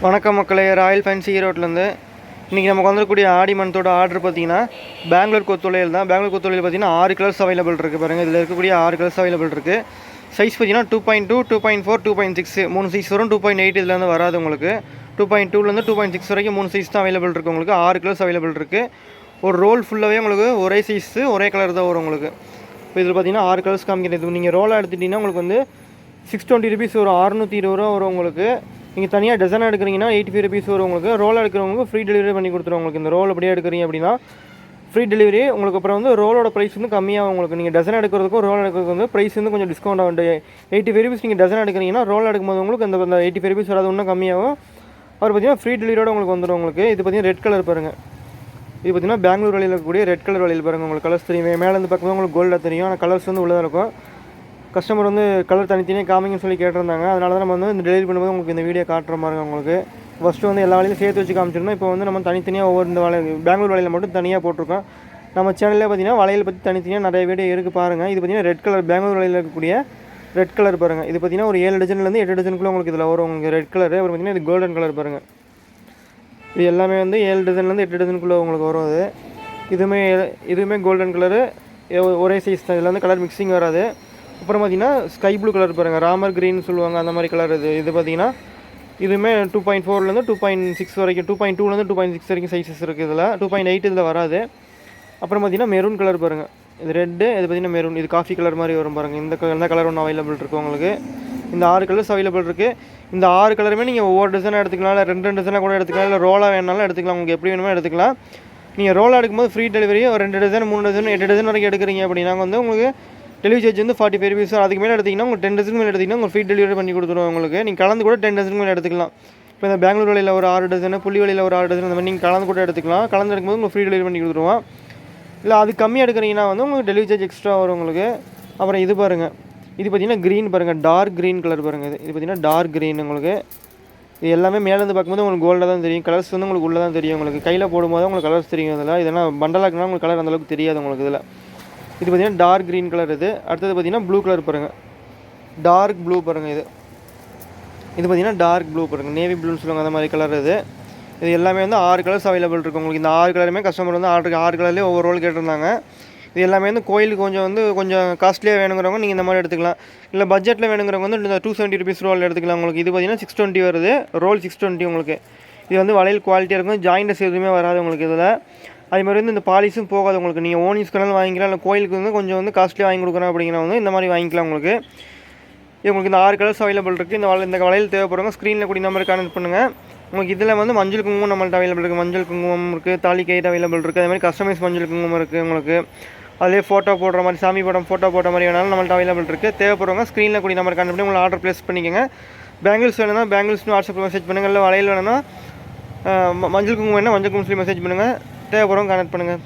வணக்கம் மக்களே, Royal fancy ஈரோட்லேருந்து இன்றைக்கி நமக்கு வந்துக்கூடிய ஆடி மந்தோட ஆர்டர் பார்த்தீங்கன்னா பெங்களூர் கொத்துளையில் தான். பெங்களூர் கொத்துளையில் பார்த்தீங்கன்னா 6 கலர்ஸ் அவைலபிள் இருக்குது. பாருங்கள், இதில் இருக்கக்கூடிய 6 கலர்ஸ் அவைலபிள் இருக்குது. சைஸ் பார்த்தீங்கன்னா 2.2, 2.4, 2.6 3 சைஸ் வரும். 2.8 இதில் வராது உங்களுக்கு. 2.2லேருந்து 2.6 வரைக்கும் 3 சைஸ் தான் அவைலபிள் இருக்குது உங்களுக்கு. 6 கலர்ஸ் அவைலபிள் இருக்குது. ஒரு ரோல் ஃபுல்லாகவே உங்களுக்கு ஒரே சைஸு ஒரே கலர் தான் வரும் உங்களுக்கு. இப்போ இதில் பார்த்தீங்கன்னா 6 கலர்ஸ் காமிக்கிறது. நீங்கள் ரோலாக எடுத்துட்டிங்கன்னா உங்களுக்கு வந்து 620 ருபீஸ் வரும். 620 ரூபா வரும் உங்களுக்கு. நீங்கள் தனியாக டசனாக எடுக்கிறீங்கன்னா 85 ருபீஸ் வரும் உங்களுக்கு. ரோல் எடுக்கிறவங்களுக்கு ஃப்ரீ டெலிவரி பண்ணி கொடுத்துருவோம் உங்களுக்கு. இந்த ரோல் அப்படியே எடுக்கிறீங்க அப்படின்னா ஃப்ரீ டெலிவரி உங்களுக்கு. அப்புறம் வந்து ரோலோட ப்ரைஸ் வந்து கம்மியாகும் உங்களுக்கு. நீங்கள் டசன் எடுக்கிறதுக்கும் ரோல் எடுக்கிறதுக்கு வந்து ப்ரைஸ் வந்து கொஞ்சம் டிஸ்கவுண்ட் ஆகும். 85 ருபீஸ் நீங்கள் டசன் எடுக்கிறீங்கன்னா ரோல் எடுக்கும்போது உங்களுக்கு அந்த 85 ருபீஸ் வராது, இன்னும் கம்மியாகும். அவர் பார்த்தீங்கன்னா ஃப்ரீ டெலிவரியோட உங்களுக்கு வந்துடும் உங்களுக்கு. இது பார்த்தீங்கன்னா ரெட் கலர் பாருங்கள். இது பார்த்தீங்கன்னா பெங்களூர் வழியில் இருக்கக்கூடிய ரெட் கலர் வழியில் பாருங்கள். உங்களுக்கு கலர்ஸ் தெரியும். மேலேருந்து பார்க்கும்போது உங்களுக்கு கோல்டாக தெரியும். ஆனால் கலர்ஸ் வந்து உள்ளதாக இருக்கும். கஸ்டமர் வந்து கலர் தனித்தனியாக காமிங்கன்னு சொல்லி கேட்டிருந்தாங்க. அதனால தான் நம்ம வந்து இந்த டெலிவரி பண்ணும்போது உங்களுக்கு இந்த வீடியோ காட்டுற மாதிரி உங்களுக்கு. ஃபஸ்ட்டு வந்து எல்லா வேலையும் சேர்த்து வச்சு காமிச்சிருந்தோம். இப்போ வந்து நம்ம தனித்தனியாக ஒவ்வொரு இந்த பெங்களூர் வலையில் மட்டும் தனியாக போட்டிருக்கோம். நம்ம சேனலில் பார்த்தீங்கன்னா வளையல் பற்றி தனித்தனியாக நிறைய வீடியோ இருக்குது பாருங்கள். இது பார்த்தீங்கன்னா ரெட் கலர் பெங்களூர் வலையில் இருக்கக்கூடிய ரெட் கலர் பாருங்கள். இது பார்த்தீங்கன்னா ஒரு 7 டஜன்லேருந்து 8 டஜனுக்குள்ளே உங்களுக்கு இதில் வரும் உங்களுக்கு ரெட் கலர். அப்புறம் பார்த்தீங்கன்னா இது கோல்டன் கலர் பாருங்கள். இது எல்லாமே வந்து 7 டஜன்லேருந்து 8 டஜனுக்குள்ளே உங்களுக்கு வரும். அது இதுவுமே கோல்டன் கலரு, ஒரே சைஸ் தான். இதில் வந்து கலர் மிக்சிங் வராது. அப்புறம் பார்த்தீங்கன்னா ஸ்கை ப்ளூ கலர் பாருங்கள், ராமர் க்ரீன் சொல்லுவாங்க, அந்த மாதிரி கலர். இது பார்த்தீங்கன்னா இதுவுமே 2.4லேருந்து 2.6 வரைக்கும், 2.2லேருந்து 2.6 வரைக்கும் சைஸஸ் இருக்குது. இதில் 2.8 இதில் வராது. அப்புறம் பார்த்தீங்கன்னா மெரூன் கலர் பாருங்கள். இது ரெட்டு, இது பார்த்தீங்கன்னா மெரூன். இது காஃபி கலர் மாதிரி வரும் பாருங்கள். இந்த கலர் ஒன்று அவைலபிள் இருக்குது உங்களுக்கு. இந்த 6 கலர்ஸ் அவைலபிள் இருக்குது. இந்த 6 கலருமே நீங்கள் ஒவ்வொரு டிசைனாக எடுத்துக்கலாம், இல்லை 2 டிசைனாக கூட எடுத்துக்கலாம், இல்லை ரோலாக வேணாலும் எடுத்துக்கலாம். உங்களுக்கு எப்படி வேணுமோ எடுத்துக்கலாம். நீங்கள் ரோலாக எடுக்கும்போது ஃப்ரீ டெலிவரி. ஒரு 2 டசன் 3 டசன் 8 டசன் வரைக்கும் எடுக்கிறீங்க அப்படின்னா வந்து உங்களுக்கு டெலிவரி சார்ஜ் வந்து 45 ருபீஸ். அதுக்கு மேலே எடுத்திங்கன்னா உங்களுக்கு 10 டசன் மேலே எடுத்திங்கன்னா உங்களுக்கு ஃப்ரீ டெலிவரி பண்ணி கொடுத்துருவோம் உங்களுக்கு. நீங்கள் கலந்து கூட 10 டசன் மேலே எடுத்துக்கலாம். இப்போ இந்த பெங்களூர் வழியில் ஒரு 6 டசன், புள்ளி வழியில் ஒரு 6 டசன், அந்த மாதிரி நீங்கள் கலந்து கூட எடுத்துக்கலாம். கலந்து எடுக்கும்போது உங்களுக்கு ஃப்ரீ டெலிவரி பண்ணி கொடுத்துருவோம். இல்லை அது கம்மியாக எடுக்கிறீங்கன்னா வந்து உங்களுக்கு டெலிவரி சார்ஜ் எக்ஸ்ட்ரா வரும் உங்களுக்கு. அப்புறம் இது பாருங்கள். இது பார்த்தீங்கன்னா க்ரீன் பாருங்கள், டார்க் க்ரீன் கலர் பாருங்கள். இது பார்த்தீங்கன்னா டார்க் க்ரீன் உங்களுக்கு. இது எல்லாமே மேலேருந்து பார்க்கும்போது உங்களுக்கு கோல்டாக தான் தெரியும். கலர்ஸ் வந்து உங்களுக்கு உள்ளே தான் தெரியும் உங்களுக்கு. கையில் போடும்போது உங்களுக்கு கலர்ஸ் தெரியும். இதில் இதெல்லாம் பண்டலாக்குனா உங்களுக்கு கலர் அந்தளவுக்கு தெரியாது உங்களுக்கு. இதில் இது பார்த்தீங்கன்னா டார்க் க்ரீன் கலர். இது அடுத்தது பார்த்தீங்கன்னா ப்ளூ கலர் பாருங்கள், டார்க் ப்ளூ பாருங்கள். இது பார்த்தீங்கன்னா டார்க் ப்ளூ பாருங்கள், நேவி ப்ளூன்னு சொல்லுவாங்க, அந்த மாதிரி கலர். இது எல்லாமே வந்து 6 கலர்ஸ் அவைலபிள் இருக்குது உங்களுக்கு. இந்த 6 கலருமே கஸ்டமர் வந்து 6 கலர்லேயே ஒவ்வொரு ரோல் கேட்டிருந்தாங்க. இது எல்லாமே வந்து கோயிலுக்கு கொஞ்சம் காஸ்ட்லியாக வேணுங்கிறவங்க நீங்கள் இந்த மாதிரி எடுத்துக்கலாம். இல்லை பட்ஜெட்டில் வேணுங்கிறவங்க வந்து இந்த 270 ருபீஸ் ரோல் எடுத்துக்கலாம் உங்களுக்கு. இது பார்த்தீங்கன்னா 620 வருது, ரோல் 620 உங்களுக்கு. இது வந்து வளையல் குவாலிட்டியாக இருக்கும், ஜாயின்ட்ஸ் எதுவுமே வராது உங்களுக்கு. இதில் அதே மாதிரி வந்து இந்த பாலிஸும் போகாது உங்களுக்கு. நீங்கள் ஓன் யூஸ் கனாலும் வாங்கிக்கலாம், இல்லை கோயிலுக்கு வந்து கொஞ்சம் வந்து காஸ்ட்லியாக வாங்கி கொடுக்குறோம் அப்படிங்கிறவங்க இந்த மாதிரி வாங்கிக்கலாம் உங்களுக்கு. உங்களுக்கு இந்த 6 கலர்ஸ் அவைலபிள் இருக்குது. இந்த வளையல் தேவைப்படுறவங்க ஸ்க்ரீனில் கூடிய நம்பருக்கு கான்டெக்ட் பண்ணுங்கள். உங்களுக்கு இதில் வந்து மஞ்சள் குங்குமம் நம்மள்ட்ட அவைலபிள் இருக்குது. மஞ்சள் குங்குமம் இருக்குது, தாலி கயிறு அவைலபிள் இருக்குது. அதே மாதிரி கஸ்டமைஸ் மஞ்சள் குங்குமம் இருக்குது உங்களுக்கு. அதிலே ஃபோட்டோ போடுற மாதிரி, சாமி படம் ஃபோட்டோ போடுற மாதிரி வேணாலும் நம்மள்ட்ட அவைலபிள் இருக்குது. தேவைப்படுறவங்க ஸ்க்ரீனில் கூடிய நம்பர் கான்டெக்ட் பண்ணி உங்களை ஆர்டர் ப்ளேஸ் பண்ணிக்கோங்க. பேங்கிள்ஸ் வேணும்னா பேங்கிள்ஸ்னு வாட்ஸ்அப்பில் மெசேஜ் பண்ணுங்கள். இல்லை வளையல் வேணும்னா மஞ்சள் குங்குமம் வேணால் மஞ்சள் குங்குமம் மெசேஜ் பண்ணுங்கள். தேவைப்படுறவங்க கான்டெக்ட் பண்ணுங்கள்.